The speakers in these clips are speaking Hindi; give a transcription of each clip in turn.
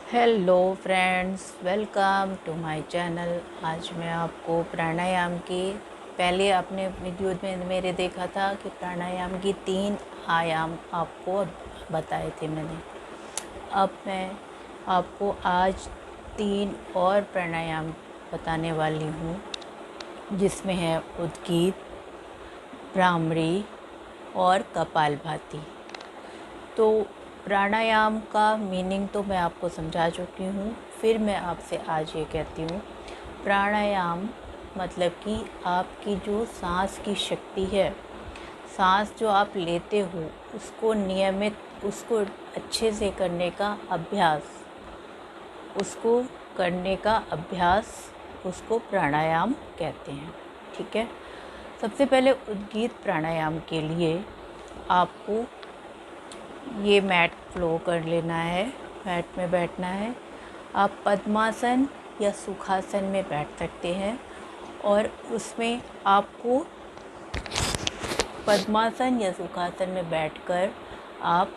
Hello friends, welcome to my channel. आज मैं आपको प्राणायाम की, पहले आपने वीडियो में मेरे देखा था कि प्राणायाम की 3 आयाम आपको बताए थे मैंने। अब मैं आपको आज 3 और प्राणायाम बताने वाली हूँ, जिसमें है उद्गीत, भ्रामरी और कपालभाति। तो प्राणायाम का मीनिंग तो मैं आपको समझा चुकी हूँ। फिर मैं आपसे आज ये कहती हूँ, प्राणायाम मतलब कि आपकी जो सांस की शक्ति है, सांस जो आप लेते हो उसको नियमित, उसको अच्छे से करने का अभ्यास, उसको करने का अभ्यास, उसको प्राणायाम कहते हैं। ठीक है। सबसे पहले उद्गीत प्राणायाम के लिए आपको ये मैट फ्लो कर लेना है, मैट में बैठना है। आप पद्मासन या सुखासन में बैठ सकते हैं और उसमें आपको पद्मासन या सुखासन में बैठकर आप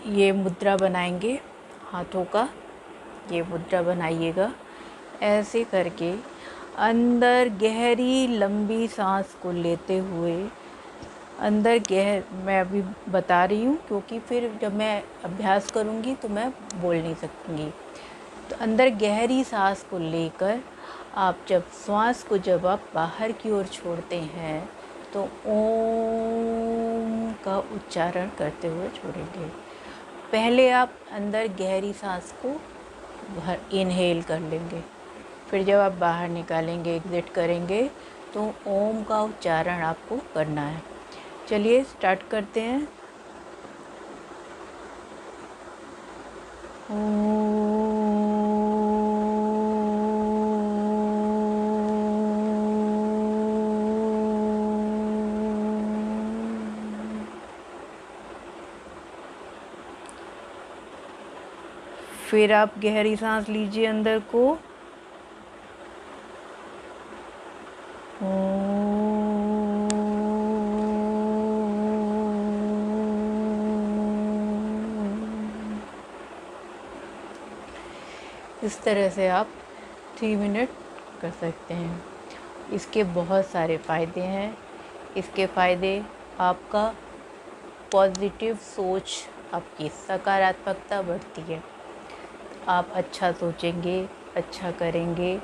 ये मुद्रा बनाएंगे, हाथों का ये मुद्रा बनाइएगा। ऐसे करके अंदर गहरी लंबी सांस को लेते हुए, अंदर मैं अभी बता रही हूँ क्योंकि फिर जब मैं अभ्यास करूँगी तो मैं बोल नहीं सकूँगी। तो अंदर गहरी सांस को लेकर आप जब आप बाहर की ओर छोड़ते हैं तो ओम का उच्चारण करते हुए छोड़ेंगे। पहले आप अंदर गहरी सांस को इनहेल कर लेंगे, फिर जब आप बाहर निकालेंगे, एग्जिट करेंगे, तो ओम का उच्चारण आपको करना है। चलिए स्टार्ट करते हैं। फिर आप गहरी सांस लीजिए अंदर को। इस तरह से आप 3 मिनट कर सकते हैं। इसके बहुत सारे फ़ायदे हैं। इसके फ़ायदे आपका पॉजिटिव सोच, आपकी सकारात्मकता बढ़ती है। आप अच्छा सोचेंगे, अच्छा करेंगे,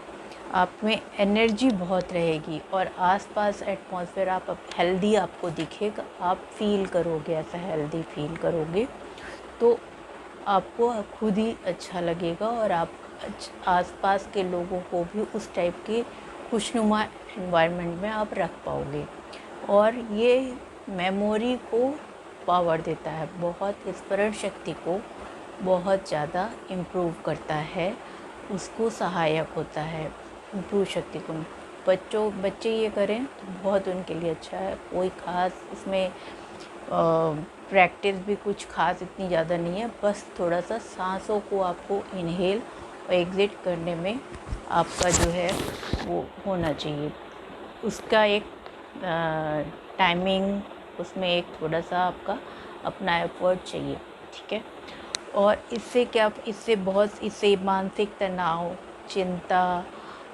आप में एनर्जी बहुत रहेगी और आसपास एटमॉस्फेयर आप हेल्दी आपको दिखेगा, आप फील करोगे, ऐसा हेल्दी फील करोगे तो आपको खुद ही अच्छा लगेगा और आप आसपास के लोगों को भी उस टाइप के खुशनुमा एनवायरनमेंट में आप रख पाओगे। और ये मेमोरी को पावर देता है, बहुत स्मरण शक्ति को बहुत ज़्यादा इम्प्रूव करता है, उसको सहायक होता है इम्प्रूव शक्ति को। बच्चे ये करें तो बहुत उनके लिए अच्छा है। कोई ख़ास इसमें प्रैक्टिस भी कुछ खास इतनी ज़्यादा नहीं है, बस थोड़ा सा सांसों को आपको इनहेल और एग्ज़िट करने में आपका जो है वो होना चाहिए। उसका एक टाइमिंग, उसमें एक थोड़ा सा आपका अपना एफर्ट चाहिए। ठीक है। और इससे मानसिक तनाव, चिंता,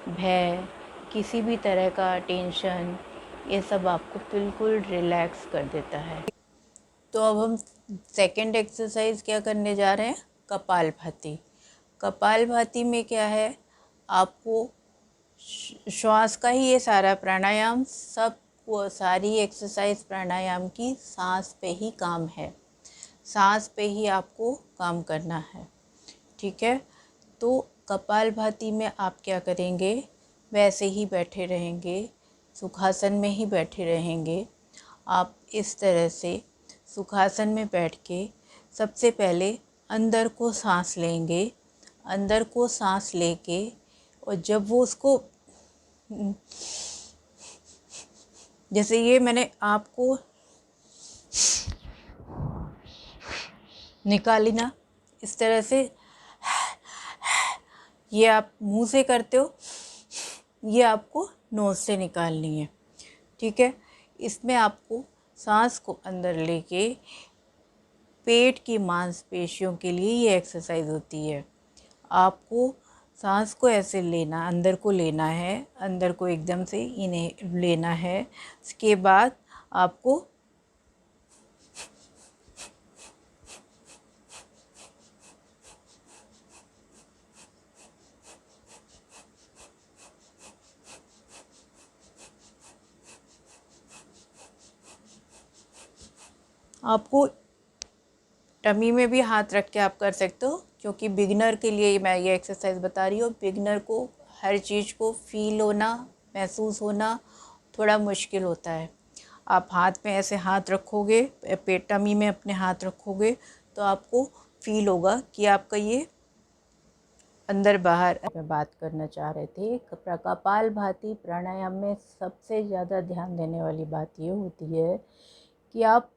भय, किसी भी तरह का टेंशन, ये सब आपको बिल्कुल रिलैक्स कर देता है। तो अब हम सेकंड एक्सरसाइज क्या करने जा रहे हैं, कपालभाति। कपालभाति में क्या है, आपको श्वास का ही ये सारा प्राणायाम, सब वो सारी एक्सरसाइज प्राणायाम की सांस पे ही काम है, सांस पे ही आपको काम करना है। ठीक है। तो कपालभाति में आप क्या करेंगे, वैसे ही बैठे रहेंगे, सुखासन में ही बैठे रहेंगे। आप इस तरह से सुखासन में बैठ के सबसे पहले अंदर को सांस लेंगे, अंदर को सांस लेके, और जब वो उसको जैसे ये मैंने आपको निकाली ना, इस तरह से ये आप मुंह से करते हो, ये आपको नोज़ से निकालनी है। ठीक है। इसमें आपको सांस को अंदर लेके पेट की मांसपेशियों के लिए ये एक्सरसाइज होती है। आपको सांस को ऐसे लेना, अंदर को लेना है, अंदर को एकदम से इन्हें लेना है। उसके बाद आपको टमी में भी हाथ रख के आप कर सकते हो, क्योंकि बिगनर के लिए मैं ये एक्सरसाइज बता रही हूँ। बिगनर को हर चीज़ को फील होना, महसूस होना थोड़ा मुश्किल होता है। आप हाथ में ऐसे हाथ रखोगे, पेट टमी में अपने हाथ रखोगे, तो आपको फील होगा कि आपका ये अंदर बाहर। में बात करना चाह रहे थे, कपालभाति प्राणायाम में सबसे ज़्यादा ध्यान देने वाली बात ये होती है कि आप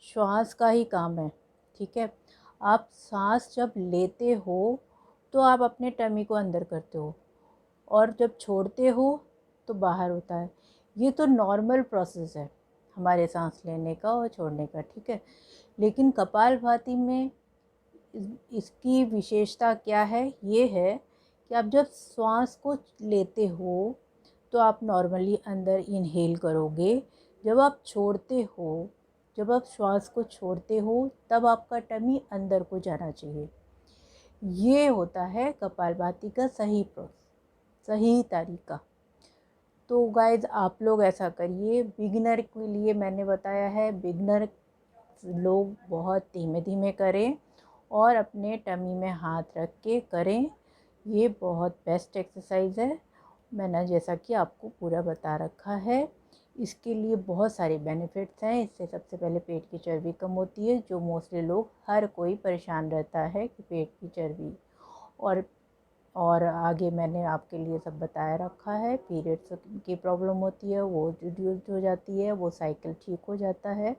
श्वास का ही काम है, ठीक है। आप सांस जब लेते हो तो आप अपने टमी को अंदर करते हो, और जब छोड़ते हो तो बाहर होता है। ये तो नॉर्मल प्रोसेस है हमारे सांस लेने का और छोड़ने का, ठीक है। लेकिन कपालभाति में इसकी विशेषता क्या है, ये है कि आप जब श्वास को लेते हो तो आप नॉर्मली अंदर इनहेल करोगे। जब आप छोड़ते हो, जब आप श्वास को छोड़ते हो, तब आपका टमी अंदर को जाना चाहिए। ये होता है कपालभाति का सही तरीका। तो गाइज आप लोग ऐसा करिए। बिगिनर के लिए मैंने बताया है, बिगिनर लोग बहुत धीमे धीमे करें और अपने टमी में हाथ रख के करें। ये बहुत बेस्ट एक्सरसाइज है। मैंने जैसा कि आपको पूरा बता रखा है। इसके लिए बहुत सारे बेनिफिट्स हैं। इससे सबसे पहले पेट की चर्बी कम होती है, जो मोस्टली लोग, हर कोई परेशान रहता है कि पेट की चर्बी। और आगे मैंने आपके लिए सब बताया रखा है। पीरियड्स की प्रॉब्लम होती है वो रिड्यूस हो जाती है, वो साइकिल ठीक हो जाता है।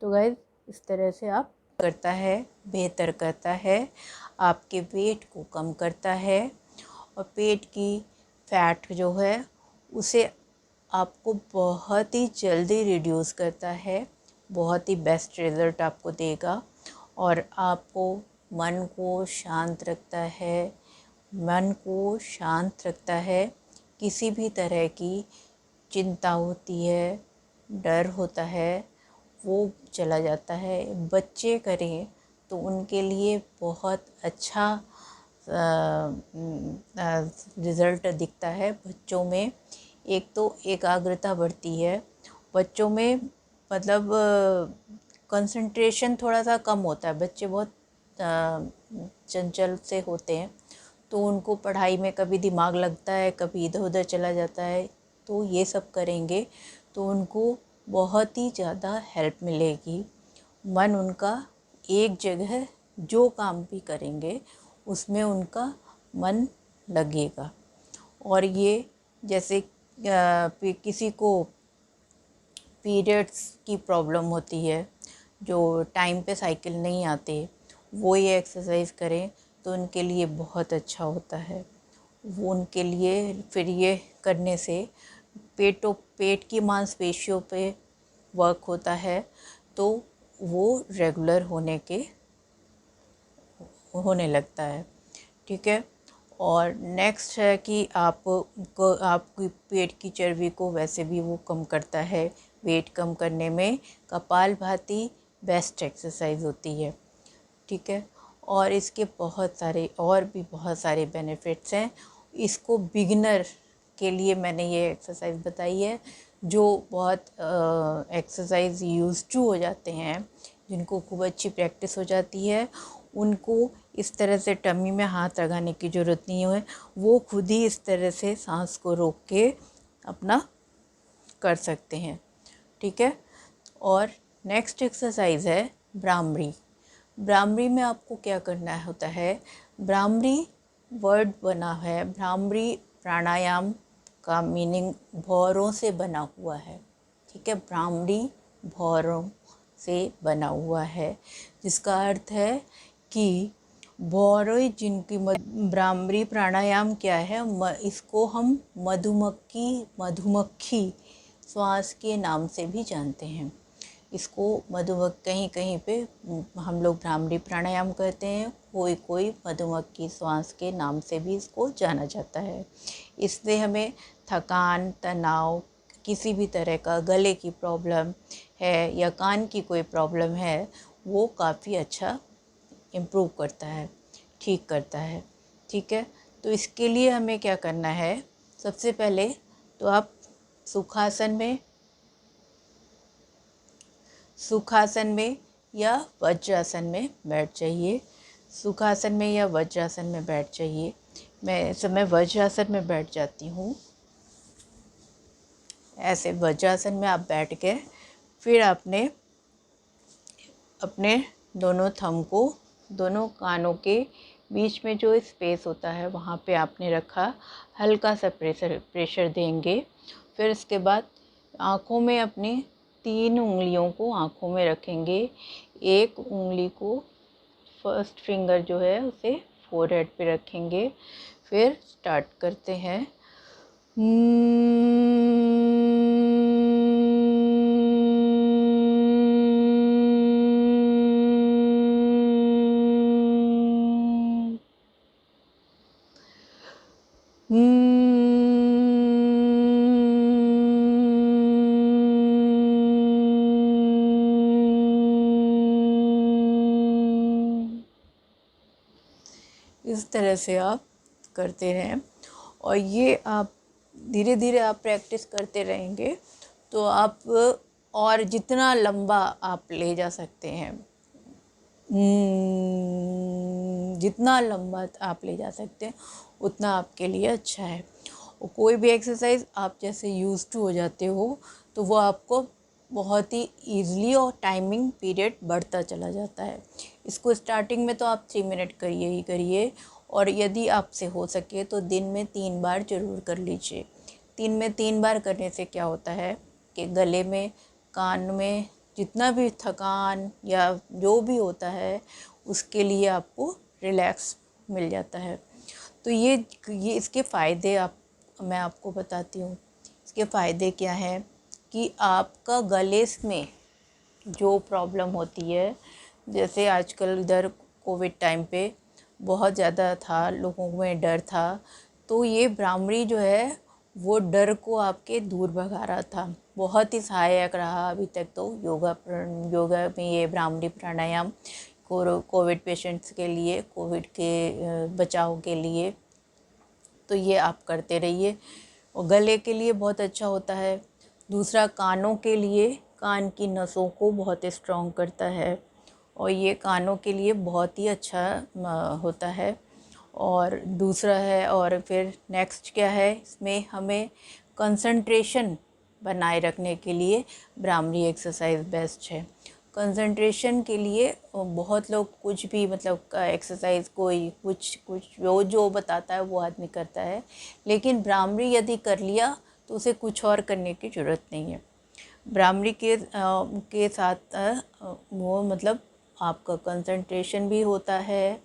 तो गाइस इस तरह से आप करता है, बेहतर करता है, आपके वेट को कम करता है, और पेट की फैट जो है उसे आपको बहुत ही जल्दी रिड्यूस करता है। बहुत ही बेस्ट रिज़ल्ट आपको देगा, और आपको मन को शांत रखता है। मन को शांत रखता है। किसी भी तरह की चिंता होती है, डर होता है, वो चला जाता है। बच्चे करें तो उनके लिए बहुत अच्छा रिज़ल्ट दिखता है बच्चों में। एक तो एकाग्रता बढ़ती है बच्चों में, मतलब कंसंट्रेशन थोड़ा सा कम होता है। बच्चे बहुत चंचल से होते हैं, तो उनको पढ़ाई में कभी दिमाग लगता है, कभी इधर उधर चला जाता है। तो ये सब करेंगे तो उनको बहुत ही ज़्यादा हेल्प मिलेगी। मन उनका एक जगह, जो काम भी करेंगे उसमें उनका मन लगेगा। और ये जैसे किसी को पीरियड्स की प्रॉब्लम होती है, जो टाइम पे साइकिल नहीं आते, वो ये एक्सरसाइज करें तो उनके लिए बहुत अच्छा होता है। वो उनके लिए फिर ये करने से पेट की मांसपेशियों पे वर्क होता है, तो वो रेगुलर होने लगता है, ठीक है। और नेक्स्ट है कि आपकी पेट की चर्बी को वैसे भी वो कम करता है। वेट कम करने में कपालभाति बेस्ट एक्सरसाइज होती है, ठीक है। और इसके बहुत सारे बेनिफिट्स हैं। इसको बिगिनर के लिए मैंने ये एक्सरसाइज बताई है। जो बहुत एक्सरसाइज यूज टू हो जाते हैं, जिनको खूब अच्छी प्रैक्टिस हो जाती है, उनको इस तरह से टमी में हाथ लगाने की ज़रूरत नहीं है। वो खुद ही इस तरह से सांस को रोक के अपना कर सकते हैं, ठीक है। और नेक्स्ट एक्सरसाइज है भ्रामरी। भ्रामरी में आपको क्या करना होता है, भ्रामरी वर्ड बना है, भ्रामरी प्राणायाम का मीनिंग भौरों से बना हुआ है, ठीक है। भ्रामरी भौरों से बना हुआ है, जिसका अर्थ है कि भौरें जिनकी भ्रामरी प्राणायाम क्या है, इसको हम मधुमक्खी श्वास के नाम से भी जानते हैं। इसको मधुमक्खी कहीं कहीं पे हम लोग भ्रामरी प्राणायाम करते हैं, कोई कोई मधुमक्खी श्वास के नाम से भी इसको जाना जाता है। इससे हमें थकान, तनाव, किसी भी तरह का गले की प्रॉब्लम है या कान की कोई प्रॉब्लम है, वो काफ़ी अच्छा इम्प्रूव करता है, ठीक करता है। ठीक है, तो इसके लिए हमें क्या करना है, सबसे पहले तो आप सुखासन में या वज्रासन में बैठ जाइए। सुखासन में या वज्रासन में बैठ जाइए। मैं इस समय वज्रासन में बैठ जाती हूँ। ऐसे वज्रासन में आप बैठ के फिर आपने अपने दोनों थंब को दोनों कानों के बीच में जो स्पेस होता है वहाँ पे आपने रखा, हल्का सा प्रेशर देंगे। फिर इसके बाद आँखों में अपनी 3 उंगलियों को आँखों में रखेंगे। एक उंगली को, फर्स्ट फिंगर जो है उसे फोरहेड पे रखेंगे। फिर स्टार्ट करते हैं। इस तरह से आप करते रहें और ये आप धीरे धीरे आप प्रैक्टिस करते रहेंगे तो आप और जितना लंबा आप ले जा सकते हैं, जितना लंबा आप ले जा सकते हैं उतना आपके लिए अच्छा है। और कोई भी एक्सरसाइज आप जैसे यूज़ टू हो जाते हो तो वो आपको बहुत ही ईज़िली और टाइमिंग पीरियड बढ़ता चला जाता है। इसको स्टार्टिंग में तो आप 3 मिनट करिए ही करिए, और यदि आपसे हो सके तो दिन में 3 बार ज़रूर कर लीजिए। 3 बार करने से क्या होता है कि गले में, कान में जितना भी थकान या जो भी होता है उसके लिए आपको रिलैक्स मिल जाता है। तो ये इसके फ़ायदे मैं आपको बताती हूँ। इसके फ़ायदे क्या हैं कि आपका गले में जो प्रॉब्लम होती है, जैसे आजकल इधर कोविड टाइम पे बहुत ज़्यादा था, लोगों में डर था, तो ये भ्रामरी जो है वो डर को आपके दूर भगा रहा था। बहुत ही सहायक रहा अभी तक तो योगा में ये भ्रामरी प्राणायाम कोविड पेशेंट्स के लिए, कोविड के बचाव के लिए। तो ये आप करते रहिए और गले के लिए बहुत अच्छा होता है। दूसरा, कानों के लिए, कान की नसों को बहुत स्ट्रॉन्ग करता है और ये कानों के लिए बहुत ही अच्छा होता है। और दूसरा है, और फिर नेक्स्ट क्या है, इसमें हमें कंसंट्रेशन बनाए रखने के लिए भ्रामरी एक्सरसाइज बेस्ट है। कंसंट्रेशन के लिए बहुत लोग कुछ भी मतलब एक्सरसाइज कोई कुछ जो बताता है वो आदमी करता है, लेकिन भ्रामरी यदि कर लिया तो उसे कुछ और करने की ज़रूरत नहीं है। भ्रामरी के साथ वो मतलब आपका कंसंट्रेशन भी होता है,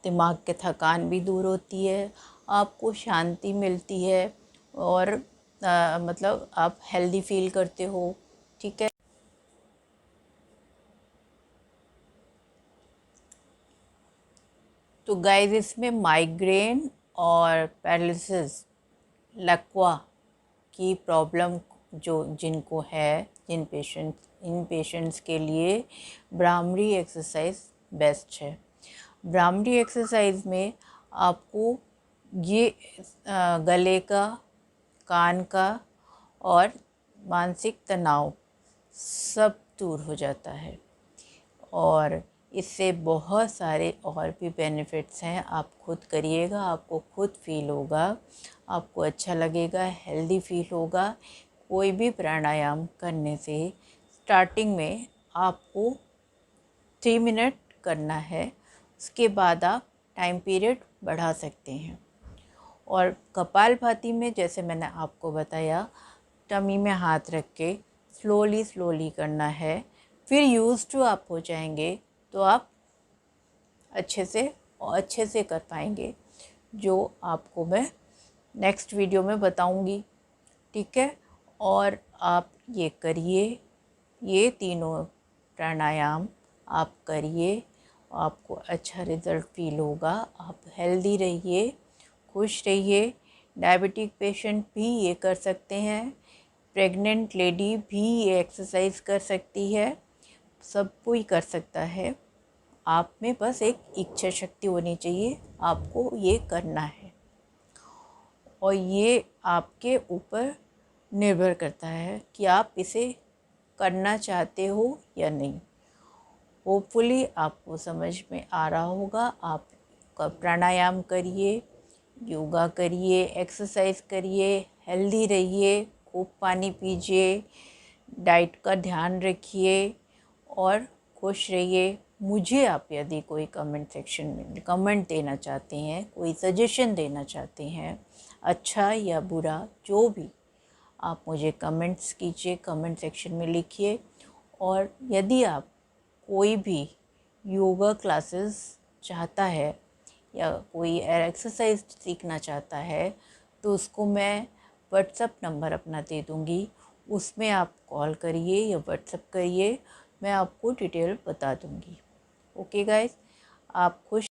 दिमाग के थकान भी दूर होती है, आपको शांति मिलती है और मतलब आप हेल्दी फील करते हो। ठीक है, तो गाइस इसमें माइग्रेन और पैरालिसिस, लकवा की प्रॉब्लम जो जिनको है, इन पेशेंट्स के लिए भ्रामरी एक्सरसाइज बेस्ट है। भ्रामरी एक्सरसाइज में आपको ये गले का, कान का और मानसिक तनाव सब दूर हो जाता है और इससे बहुत सारे और भी बेनिफिट्स हैं। आप खुद करिएगा, आपको खुद फील होगा, आपको अच्छा लगेगा, हेल्दी फील होगा। कोई भी प्राणायाम करने से स्टार्टिंग में आपको 3 मिनट करना है, उसके बाद आप टाइम पीरियड बढ़ा सकते हैं। और कपालभाति में जैसे मैंने आपको बताया, टमी में हाथ रख के स्लोली करना है। फिर यूज़ टू आप हो जाएंगे तो आप अच्छे से कर पाएंगे, जो आपको मैं नेक्स्ट वीडियो में बताऊंगी। ठीक है, और आप ये करिए ये तीनों प्राणायाम आप करिए, आपको अच्छा रिज़ल्ट फील होगा। आप हेल्दी रहिए, खुश रहिए। डायबिटिक पेशेंट भी ये कर सकते हैं, प्रेग्नेंट लेडी भी ये एक्सरसाइज कर सकती है, सब कोई कर सकता है। आप में बस एक इच्छा शक्ति होनी चाहिए, आपको ये करना है और ये आपके ऊपर निर्भर करता है कि आप इसे करना चाहते हो या नहीं। होपफुली आपको समझ में आ रहा होगा। आप प्राणायाम करिए, योगा करिए, एक्सरसाइज करिए, हेल्दी रहिए, खूब पानी पीजिए, डाइट का ध्यान रखिए और खुश रहिए। मुझे आप यदि कोई कमेंट सेक्शन में कमेंट देना चाहते हैं, कोई सजेशन देना चाहते हैं, अच्छा या बुरा जो भी, आप मुझे कमेंट्स कीजिए, कमेंट सेक्शन में लिखिए। और यदि आप कोई भी योगा क्लासेस चाहता है या कोई एक्सरसाइज सीखना चाहता है तो उसको मैं व्हाट्सएप नंबर अपना दे दूँगी, उसमें आप कॉल करिए या व्हाट्सएप करिए, मैं आपको डिटेल बता दूँगी। ओके गाइस, आप खुश